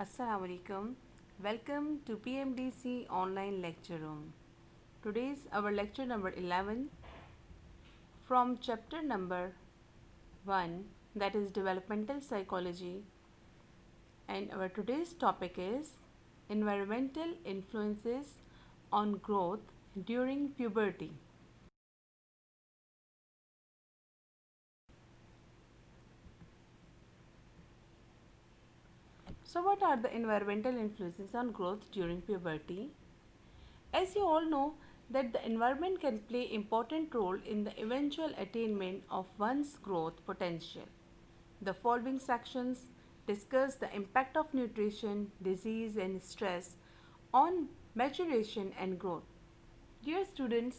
Assalamu alaikum. Welcome to PMDC online lecture room. Today's our lecture number 11 from chapter number 1, that is developmental psychology, and our today's topic is environmental influences on growth during puberty. So what are the environmental influences on growth during puberty? As you all know, that the environment can play important role in the eventual attainment of one's growth potential. The following sections discuss the impact of nutrition, disease and stress on maturation and growth. Dear students,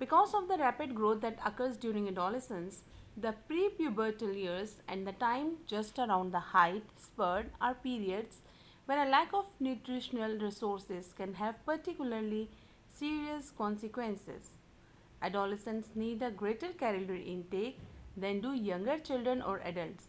Because of the rapid growth that occurs during adolescence, the prepubertal years and the time just around the height spurt are periods when a lack of nutritional resources can have particularly serious consequences. Adolescents need a greater calorie intake than do younger children or adults.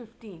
15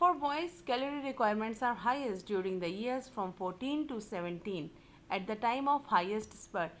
For boys, calorie requirements are highest during the years from 14 to 17 at the time of highest spurt.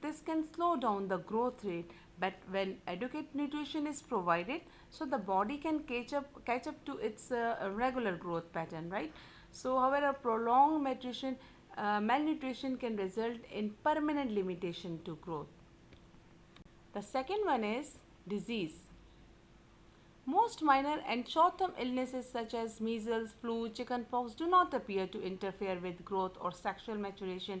this can slow down the growth rate. But when adequate nutrition is provided, so the body can catch up to its regular growth pattern, right? So however, prolonged malnutrition can result in permanent limitation to growth. The second one is disease. Most minor and short-term illnesses such as measles, flu, chickenpox do not appear to interfere with growth or sexual maturation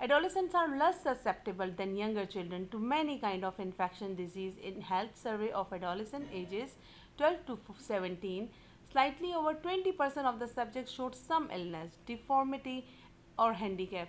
Adolescents are less susceptible than younger children to many kind of infection disease. In health survey of adolescent ages 12 to 17, slightly over 20% of the subjects showed some illness, deformity or handicap.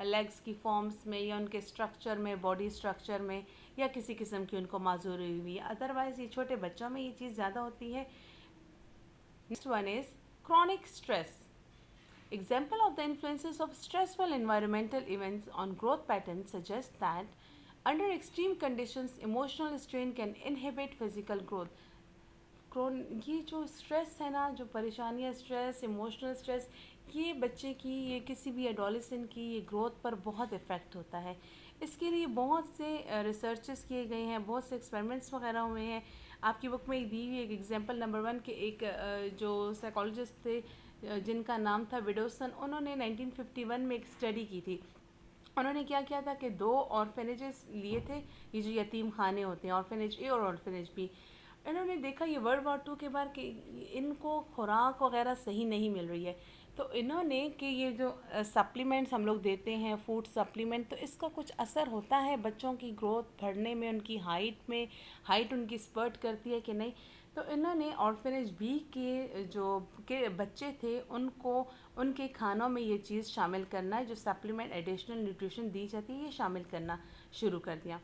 Legs کی forms میں یا ان کے structure میں، body structure میں، یا کسی قسم کی ان کو معذوری ہوئی ہے. ادروائز یہ چھوٹے بچوں میں یہ چیز زیادہ ہوتی ہے. Next one is chronic stress. Example of the influences of stressful environmental events on growth patterns suggest that under extreme conditions, emotional strain can inhibit physical growth. یہ جو اسٹریس ہے نا، جو پریشانیاں، اسٹریس، ایموشنل اسٹریس، یہ بچے کی، یہ کسی بھی ایڈولسنٹ کی یہ گروتھ پر بہت افیکٹ ہوتا ہے. اس کے لیے بہت سے ریسرچز کیے گئے ہیں، بہت سے ایکسپیریمنٹس وغیرہ ہوئے ہیں. آپ کی بک میں دی ہوئی ایک ایگزامپل نمبر 1 کے ایک جو سائیکالوجسٹ تھے جن کا نام تھا وڈوسن، انہوں نے 1951 میں ایک اسٹڈی کی تھی. انہوں نے کیا کیا تھا کہ 2 آرفنیجز لیے تھے، یہ جو یتیم خانے ہوتے ہیں، آرفنیج اے اور آرفنیج بی. انہوں نے دیکھا یہ ورلڈ وار 2 کے بعد کہ ان کو خوراک وغیرہ صحیح نہیں مل رہی ہے. تو انہوں نے کہ یہ جو سپلیمنٹس ہم لوگ دیتے ہیں، فوڈ سپلیمنٹ، تو اس کا کچھ اثر ہوتا ہے بچوں کی گروتھ بڑھنے میں، ان کی ہائٹ میں، ہائٹ ان کی اسپرٹ کرتی ہے کہ نہیں. تو انہوں نے آرفنیج بی کے جو کے بچے تھے ان کو ان کے کھانوں میں یہ چیز شامل کرنا ہے، جو سپلیمنٹ ایڈیشنل نیوٹریشن دی جاتی ہے، یہ شامل کرنا شروع کر دیا.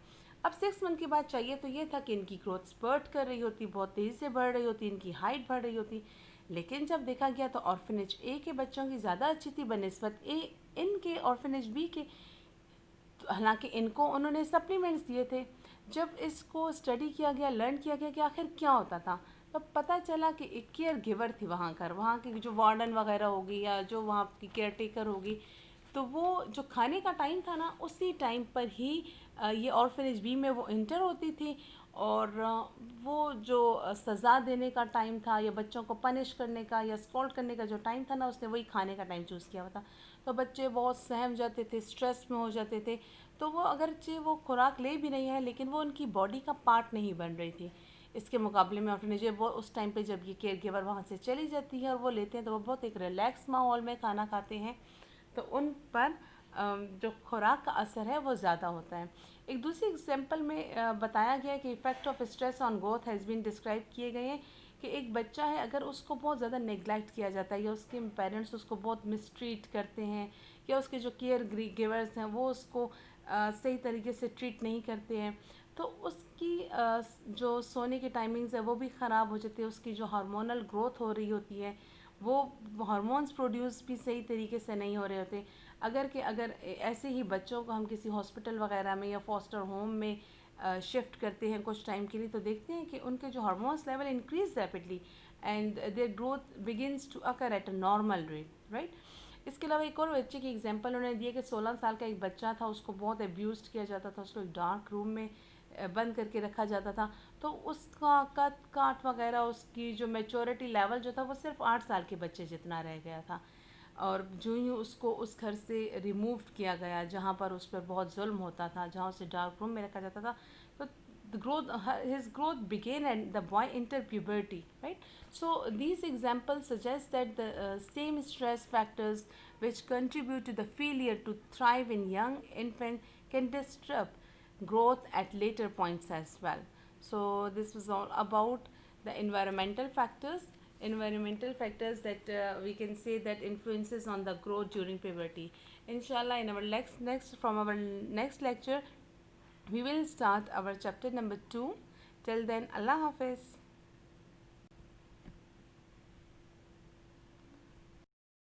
اب 6 منتھ کے بعد چاہیے تو یہ تھا کہ ان کی گروتھ اسپرٹ کر رہی ہوتی، بہت تیزی سے بڑھ رہی ہوتی، ان کی ہائٹ بڑھ رہی ہوتی. لیکن جب دیکھا گیا تو آرفنیج اے کے بچوں کی زیادہ اچھی تھی بنسبت ان کے آرفنیج بی کے. حالانکہ ان کو انہوں نے سپلیمنٹس دیے تھے. جب اس کو اسٹڈی کیا گیا، لرن کیا گیا کہ آخر کیا ہوتا تھا، تو پتہ چلا کہ ایک کیئر گیور تھی وہاں کی جو وارڈن وغیرہ ہوگی یا جو وہاں کی کیئر ٹیکر ہوگی، تو وہ جو کھانے کا ٹائم تھا نا، اسی ٹائم پر ہی یہ آرفنیج بی میں وہ انٹر ہوتی تھی. اور وہ جو سزا دینے کا ٹائم تھا یا بچوں کو پنش کرنے کا یا اسکالڈ کرنے کا جو ٹائم تھا نا، اس نے وہی کھانے کا ٹائم چوز کیا ہوا تھا. تو بچے بہت سہم جاتے تھے، اسٹریس میں ہو جاتے تھے. تو وہ اگرچہ وہ خوراک لے بھی رہی ہیں لیکن وہ ان کی باڈی کا پارٹ نہیں بن رہی تھی. اس کے مقابلے میں آرفنیج وہ اس ٹائم پہ جب یہ کیئر گیور وہاں سے چلی جاتی ہے اور وہ لیتے ہیں تو وہ بہت ایک ریلیکس ماحول میں کھانا کھاتے ہیں، تو ان پر جو خوراک کا اثر ہے وہ زیادہ ہوتا ہے. ایک دوسری ایگزامپل میں بتایا گیا ہے کہ effect of stress on growth has been described کیے گئے ہیں کہ ایک بچہ ہے اگر اس کو بہت زیادہ نیگلیکٹ کیا جاتا ہے یا اس کے پیرنٹس اس کو بہت مسٹریٹ کرتے ہیں یا اس کے جو کیئر گیورز ہیں وہ اس کو صحیح طریقے سے ٹریٹ نہیں کرتے ہیں، تو اس کی جو سونے کی ٹائمنگز ہے وہ بھی خراب ہو جاتی ہے. اس کی جو ہارمونل گروتھ ہو رہی ہوتی ہے وہ ہارمونز پروڈیوس بھی صحیح طریقے سے نہیں ہو رہے ہوتے. اگر ایسے ہی بچوں کو ہم کسی ہاسپٹل وغیرہ میں یا فاسٹر ہوم میں شفٹ کرتے ہیں کچھ ٹائم کے لیے، تو دیکھتے ہیں کہ ان کے جو hormones level increase rapidly and their growth begins to occur at a normal rate, right. اس کے علاوہ ایک اور بچے کی ایگزامپل انہوں نے دی ہے کہ 16 سال کا ایک بچہ تھا، اس کو بہت ابیوزڈ کیا جاتا تھا، اس کو ایک ڈارک روم میں بند کر کے رکھا جاتا تھا. تو اس کا قد کاٹ وغیرہ، اس کی جو میچورٹی لیول جو تھا وہ صرف 8 سال کے بچے جتنا رہ گیا تھا. اور جو ہی اس کو اس گھر سے ریموو کیا گیا جہاں پر اس پر بہت ظلم ہوتا تھا، جہاں اسے ڈارک روم میں رکھا جاتا تھا، تو his growth began and the boy entered puberty, right? So these examples suggest that the same stress factors which contribute to the failure to thrive in young infant can disrupt growth at later points as well. So this was all about the environmental factors that we can say that influences on the growth during puberty. Inshallah, in our next lecture we will start our chapter number 2. Till then, Allah Hafiz.